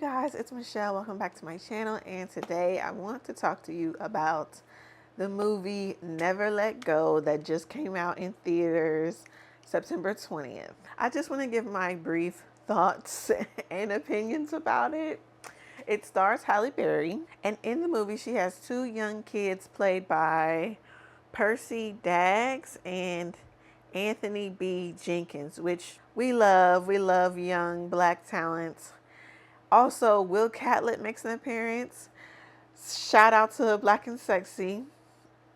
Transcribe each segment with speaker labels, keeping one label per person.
Speaker 1: guys, it's Michelle. Welcome back to my channel, and today I want to talk to you about the movie Never Let Go that just came out in theaters September 20th. I just want to give my brief thoughts and opinions about it. It stars Halle Berry, and in the movie she has two young kids played by Percy Daggs and Anthony B. Jenkins, which we love. We love young black talents. Also, Will Catlett makes an appearance. Shout out to Black and Sexy.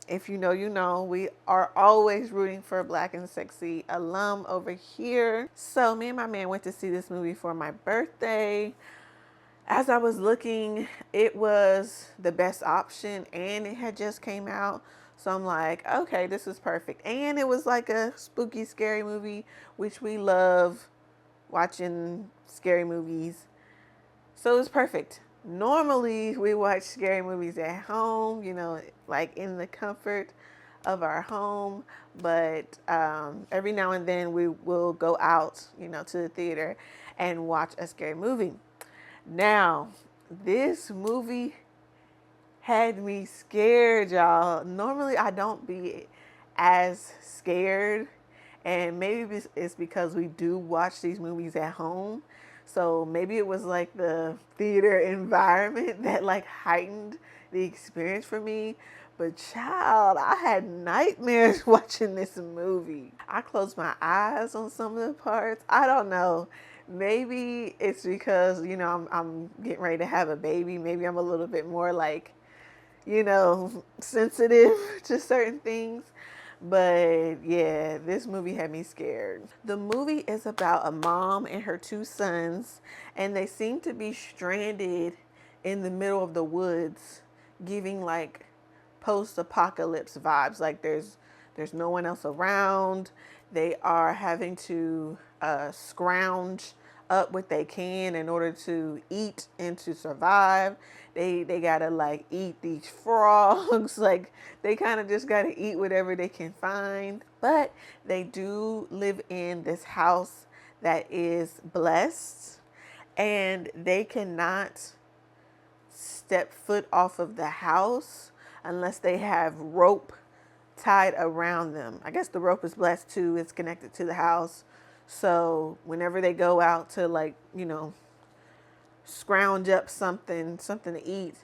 Speaker 1: If you know, you know. We are always rooting for Black and Sexy alum over here. So me and my man went to see this movie for my birthday. As I was looking, it was the best option and it had just came out. So I'm like, okay, this is perfect. And it was like a spooky, scary movie, which we love watching scary movies. So it was perfect. Normally, we watch scary movies at home, you know, like in the comfort of our home. But every now and then we will go out, you know, to the theater and watch a scary movie. Now, this movie had me scared, y'all. Normally, I don't be as scared. And maybe it's because we do watch these movies at home. So maybe it was like the theater environment that like heightened the experience for me. But child, I had nightmares watching this movie. I closed my eyes on some of the parts. I don't know. Maybe it's because, you know, I'm getting ready to have a baby. Maybe I'm a little bit more like, you know, sensitive to certain things. But yeah, this movie had me scared. The movie is about a mom and her two sons, and they seem to be stranded in the middle of the woods, giving like post-apocalypse vibes. Like there's no one else around. They are having to scrounge up what they can in order to eat and to survive. They gotta like eat these frogs. Like they kind of just gotta eat whatever they can find. But they do live in this house that is blessed, and they cannot step foot off of the house unless they have rope tied around them. I guess the rope is blessed too. It's connected to the house. So whenever they go out to like, you know, scrounge up something to eat,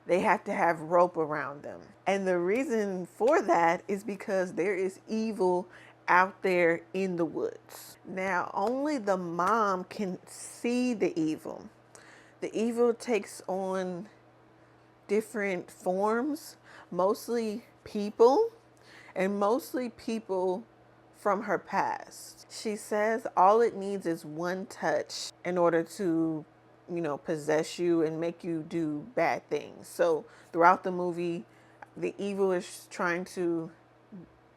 Speaker 1: they have to have rope around them. And the reason for that is because there is evil out there in the woods. Now, only the mom can see the evil. The evil takes on different forms, mostly people, and mostly people from her past. She says all it needs is one touch in order to, you know, possess you and make you do bad things. So throughout the movie, the evil is trying to,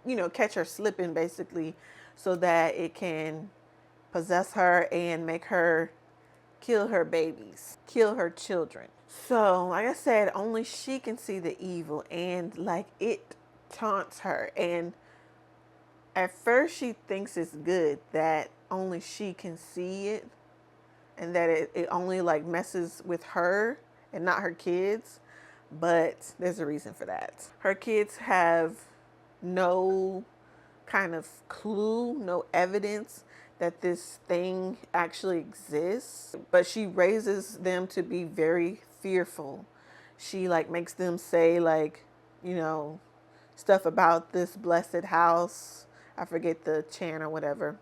Speaker 1: you know, catch her slipping basically, so that it can possess her and make her kill her babies, kill her children. So like I said, only she can see the evil, and like it taunts her. And at first she thinks it's good that only she can see it, and that it only like messes with her and not her kids. But there's a reason for that. Her kids have no kind of clue, no evidence that this thing actually exists. But she raises them to be very fearful. She like makes them say like, you know, stuff about this blessed house. I forget the chant or whatever.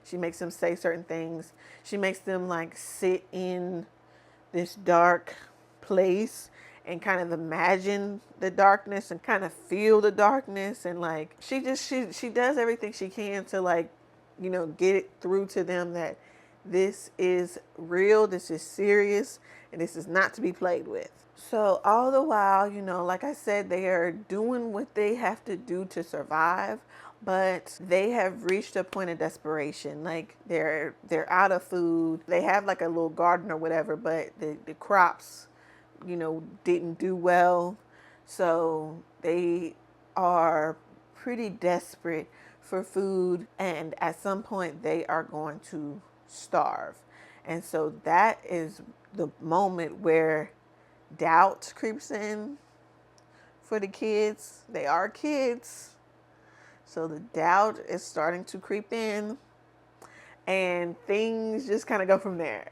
Speaker 1: She makes them say certain things. She makes them like sit in this dark place and kind of imagine the darkness and kind of feel the darkness. And like she does everything she can to like, you know, get it through to them that this is real, this is serious, and this is not to be played with. So all the while, you know, like I said, they are doing what they have to do to survive, but they have reached a point of desperation. Like they're out of food. They have like a little garden or whatever, but the crops, you know, didn't do well. So they are pretty desperate for food, and at some point they are going to starve. And so that is the moment where doubt creeps in for the kids. They are kids. So the doubt is starting to creep in, and things just kind of go from there.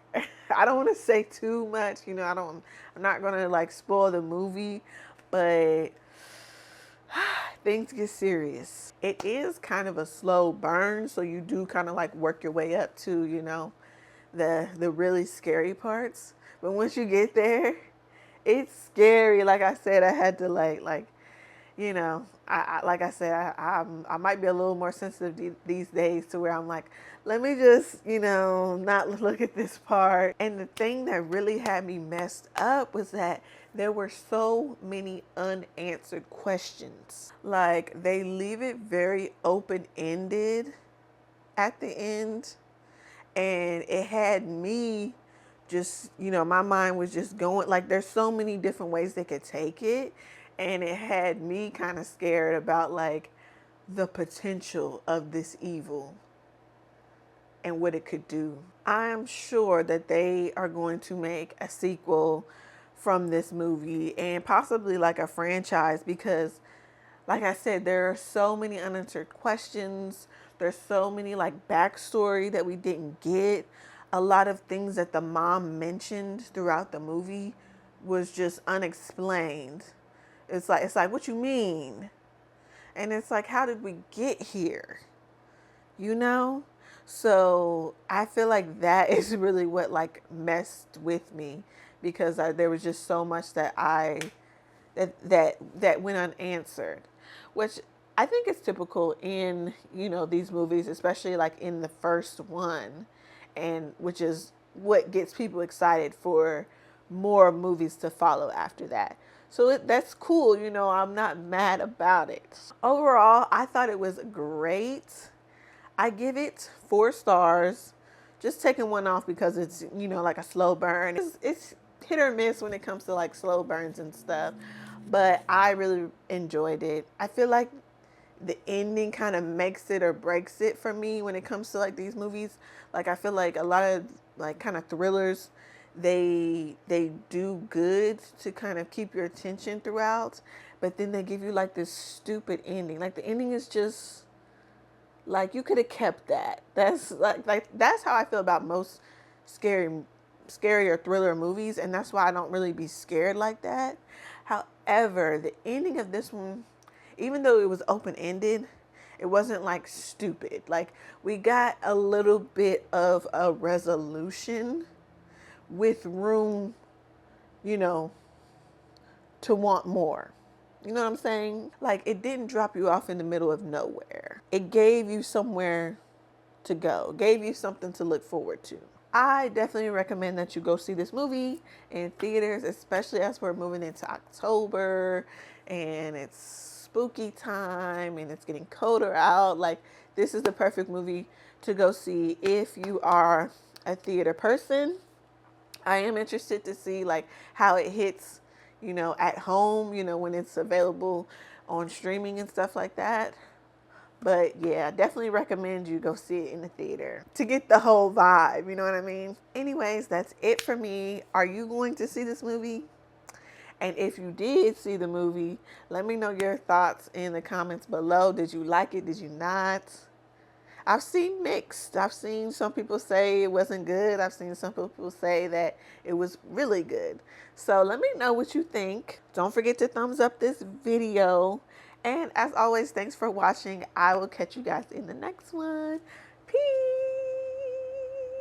Speaker 1: I don't want to say too much, I'm not going to like spoil the movie, but things get serious. It is kind of a slow burn, so you do kind of like work your way up to, the really scary parts. But once you get there, it's scary. Like I said, I had to like I said, I might be a little more sensitive these days, to where I'm like, let me just, not look at this part. And the thing that really had me messed up was that there were so many unanswered questions. Like, they leave it very open-ended at the end. And it had me just, my mind was just going, like, there's so many different ways they could take it. And it had me kind of scared about like the potential of this evil and what it could do. I am sure that they are going to make a sequel from this movie, and possibly like a franchise, because like I said, there are so many unanswered questions. There's so many like backstory that we didn't get. A lot of things that the mom mentioned throughout the movie was just unexplained. It's like, what you mean? And it's like, how did we get here? So I feel like that is really what like messed with me, because there was just so much that that went unanswered, which I think is typical in, these movies, especially like in the first one, and which is what gets people excited for more movies to follow after that. So that's cool, I'm not mad about it. Overall, I thought it was great. I give it 4 stars. Just taking one off because it's, like a slow burn. It's hit or miss when it comes to like slow burns and stuff. But I really enjoyed it. I feel like the ending kind of makes it or breaks it for me when it comes to like these movies. Like, I feel like a lot of like kind of thrillers, they do good to kind of keep your attention throughout, but then they give you like this stupid ending. Like, the ending is just like, you could have kept that. That's like that's how I feel about most scary or thriller movies, and that's why I don't really be scared like that. However, the ending of this one, even though it was open-ended, it wasn't like stupid. Like, we got a little bit of a resolution with room, to want more. You know what I'm saying? Like, it didn't drop you off in the middle of nowhere. It gave you somewhere to go, gave you something to look forward to. I definitely recommend that you go see this movie in theaters, especially as we're moving into October and it's spooky time and it's getting colder out. Like, this is the perfect movie to go see if you are a theater person. I am interested to see like how it hits, at home, when it's available on streaming and stuff like that. But yeah, definitely recommend you go see it in the theater to get the whole vibe, you know what I mean? Anyways, that's it for me. Are you going to see this movie? And if you did see the movie, let me know your thoughts in the comments below. Did you like it? Did you not? I've seen mixed. I've seen some people say it wasn't good. I've seen some people say that it was really good. So let me know what you think. Don't forget to thumbs up this video. And as always, thanks for watching. I will catch you guys in the next one. Peace.